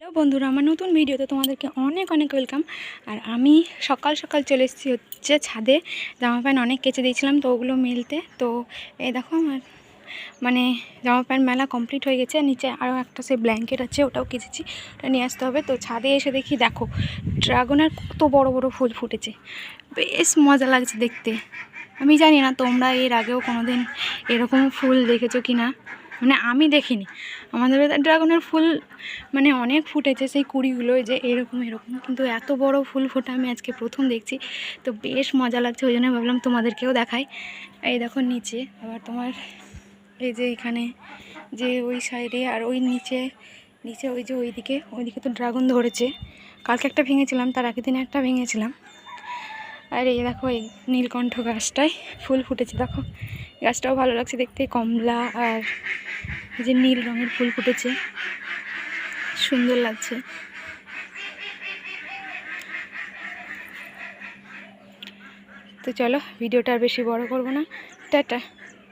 Hello বন্ধুরা, আমার নতুন ভিডিওতে তোমাদেরকে অনেক অনেক ওয়েলকাম। আর আমি সকাল সকাল চলে এসেছি হচ্ছে ছাদে। জামা প্যান্ট অনেক কেচে দিয়েছিলাম, তো ওগুলো মেলতে। তো এই দেখো আমার জামা প্যান্ট মেলা কমপ্লিট হয়ে গেছে। নিচে আরও একটা সেই ব্ল্যাঙ্কেট আছে, ওটাও কেচেছি, ওটা নিয়ে আসতে হবে। তো ছাদে এসে দেখি, দেখো ড্রাগনের কত বড় বড় ফুল ফুটেছে, বেশ মজা লাগছে দেখতে। আমি জানি না তোমরা এর আগেও কোনোদিন এরকম ফুল দেখেছো কি না, আমি দেখিনি। আমাদের ড্রাগনের ফুল অনেক ফুটেছে, সেই কুড়িগুলো যে এরকম এরকম, কিন্তু এত বড় ফুল ফোটা আমি আজকে প্রথম দেখছি। তো বেশ মজা লাগছে, ওই জন্য ভাবলাম তোমাদেরকেও দেখাই। এই দেখো নিচে আবার তোমার এই যে এখানে যে ওই সাইডে আর ওই নিচে নিচে ওই যে ওইদিকে তো ড্রাগন ধরেছে। কালকে একটা ভেঙেছিলাম, তার আগের দিনে একটা ভেঙেছিলাম। আর এই দেখো এই নীলকণ্ঠ গাছটায় ফুল ফুটেছে, দেখো গাছটাও ভালো লাগছে দেখতে, কমলা আর এই যে নীল রঙের ফুল ফুটেছে, সুন্দর লাগছে। তো চলো, ভিডিওটা আর বেশি বড় করবো না, টাটা।